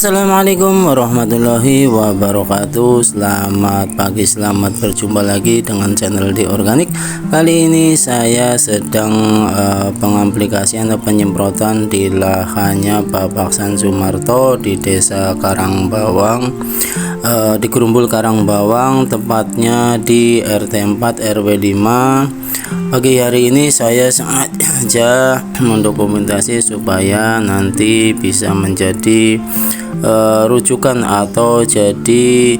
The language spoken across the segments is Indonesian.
Assalamualaikum warahmatullahi wabarakatuh. Selamat pagi, selamat berjumpa lagi dengan channel di Organik. Kali ini saya sedang pengaplikasian atau penyemprotan di lahannya Bapak San Sumarto di Desa Karangbawang, di Gerumbul Karangbawang, tepatnya di RT 4 RW 5. Pagi hari ini saya sengaja mendokumentasi supaya nanti bisa menjadi rujukan atau jadi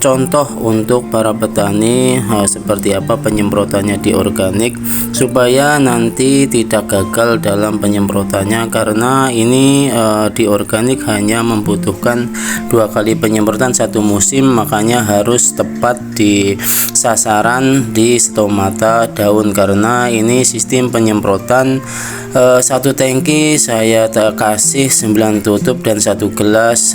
contoh untuk para petani seperti apa penyemprotannya di organik, supaya nanti tidak gagal dalam penyemprotannya, karena ini di organik hanya membutuhkan 2 kali penyemprotan satu musim, makanya harus tepat di sasaran di stomata daun, karena ini sistem penyemprotan satu tangki saya kasih 9 tutup dan 1 gelas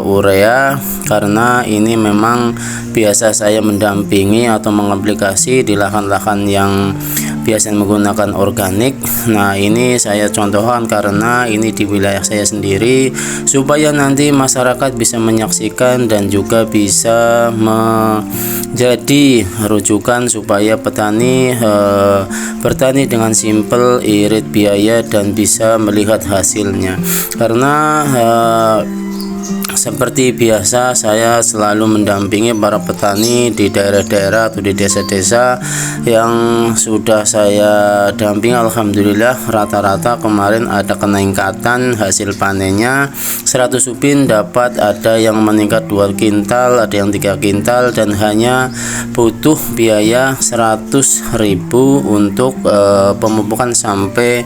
urea, karena ini memang biasa saya mendampingi atau mengaplikasi di lahan-lahan yang biasa menggunakan organik. Nah, ini saya contohkan karena ini di wilayah saya sendiri, supaya nanti masyarakat bisa menyaksikan dan juga bisa menjadi rujukan supaya petani bertani dengan simple, irit biaya, dan bisa melihat hasilnya. Karena seperti biasa saya selalu mendampingi para petani di daerah-daerah atau di desa-desa yang sudah saya dampingi. Alhamdulillah rata-rata kemarin ada keningkatan hasil panennya. 100 ubin dapat ada yang meningkat 2 kintal, ada yang 3 kintal, dan hanya butuh biaya 100.000 untuk pemupukan sampai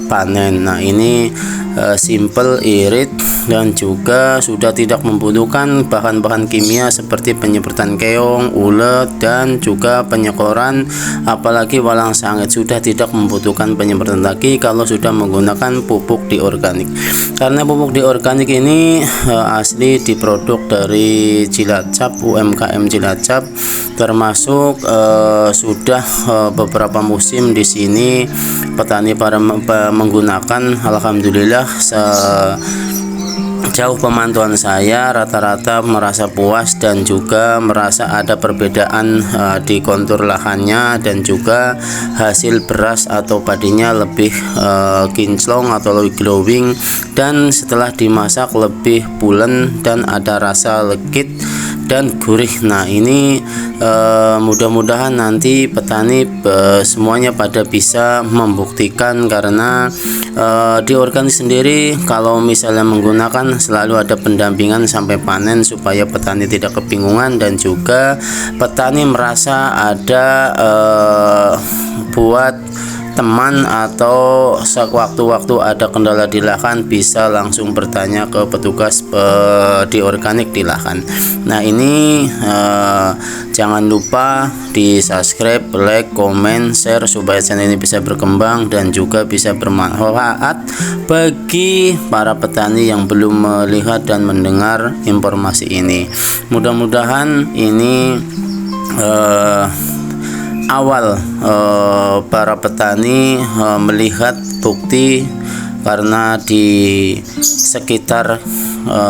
panen. Nah, ini simple, irit, dan juga sudah tidak membutuhkan bahan-bahan kimia seperti penyemprotan keong, ulet, dan juga penyekoran, apalagi walang sangit. Sudah tidak membutuhkan penyemprotan lagi kalau sudah menggunakan pupuk di organik, karena pupuk di organik ini asli diproduk dari Cilacap, UMKM Cilacap, termasuk sudah beberapa musim di sini petani para menggunakan. Alhamdulillah jauh pemantauan saya rata-rata merasa puas dan juga merasa ada perbedaan di kontur lahannya, dan juga hasil beras atau padinya lebih kinclong atau lebih glowing, dan setelah dimasak lebih pulen dan ada rasa legit dan gurih. Nah, ini mudah-mudahan nanti petani semuanya pada bisa membuktikan, karena di organik sendiri kalau misalnya menggunakan selalu ada pendampingan sampai panen supaya petani tidak kebingungan, dan juga petani merasa ada buat teman atau sewaktu-waktu ada kendala di lahan bisa langsung bertanya ke petugas di organik di lahan. Nah, ini jangan lupa di subscribe, like, komen, share supaya channel ini bisa berkembang dan juga bisa bermanfaat bagi para petani yang belum melihat dan mendengar informasi ini. Mudah-mudahan ini awal para petani melihat bukti, karena di sekitar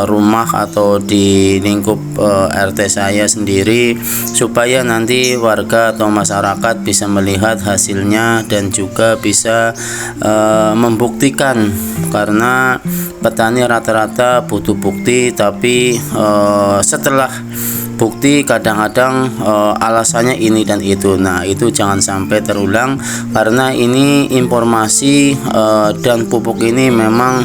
rumah atau di lingkup RT saya sendiri, supaya nanti warga atau masyarakat bisa melihat hasilnya dan juga bisa membuktikan, karena petani rata-rata butuh bukti, tapi setelah bukti kadang-kadang alasannya ini dan itu. Nah, itu jangan sampai terulang, karena ini informasi dan pupuk ini memang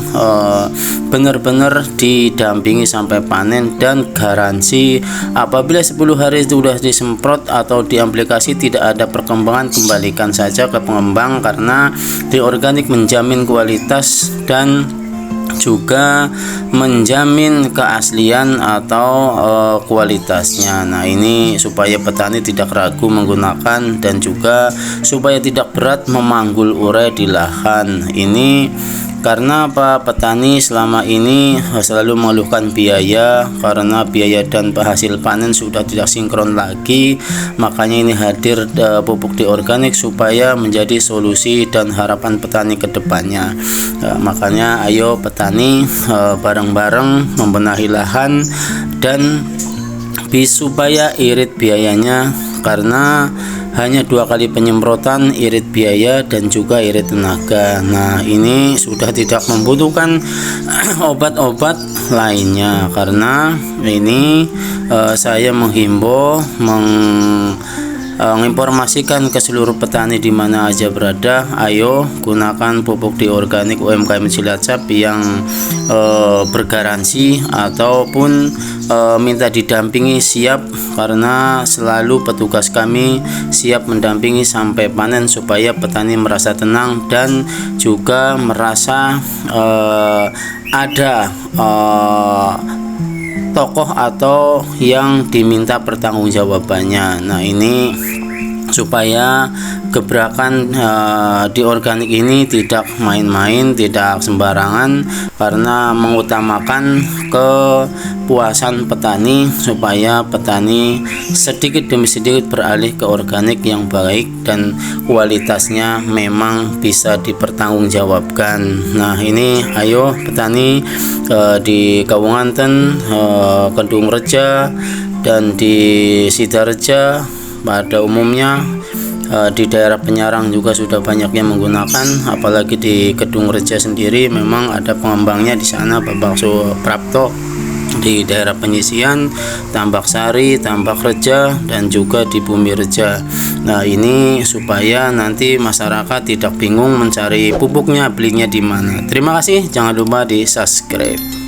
benar-benar didampingi sampai panen, dan garansi apabila 10 hari sudah disemprot atau diaplikasi tidak ada perkembangan, kembalikan saja ke pengembang, karena di organik menjamin kualitas dan juga menjamin keaslian atau kualitasnya. Nah, ini supaya petani tidak ragu menggunakan, dan juga supaya tidak berat memanggul urea di lahan. Ini Karena petani selama ini selalu mengeluhkan biaya, karena biaya dan hasil panen sudah tidak sinkron lagi. Makanya ini hadir pupuk organik supaya menjadi solusi dan harapan petani ke depannya. Makanya ayo petani bareng-bareng membenahi lahan dan supaya irit biayanya, karena hanya 2 kali penyemprotan irit biaya dan juga irit tenaga. Nah, ini sudah tidak membutuhkan obat-obat lainnya. Karena ini saya menghimbau menginformasikan ke seluruh petani di mana aja berada, ayo gunakan pupuk organik UMKM Cilacap yang bergaransi ataupun minta didampingi siap, karena selalu petugas kami siap mendampingi sampai panen supaya petani merasa tenang dan juga merasa ada tokoh atau yang diminta pertanggungjawabannya. Nah, ini supaya gebrakan di organik ini tidak main-main, tidak sembarangan, karena mengutamakan kepuasan petani supaya petani sedikit demi sedikit beralih ke organik yang baik dan kualitasnya memang bisa dipertanggungjawabkan. Nah, ini ayo petani di Kawunganten, Kedung Reja dan di Sidareja pada umumnya, di daerah Penyarang juga sudah banyak yang menggunakan, apalagi di Kedung Reja sendiri memang ada pengembangnya di sana, Bapak Suprapto, di daerah Penyisian, Tambak Sari, Tambak Reja, dan juga di Bumi Reja. Nah, ini supaya nanti masyarakat tidak bingung mencari pupuknya, belinya di mana. Terima kasih, jangan lupa di subscribe.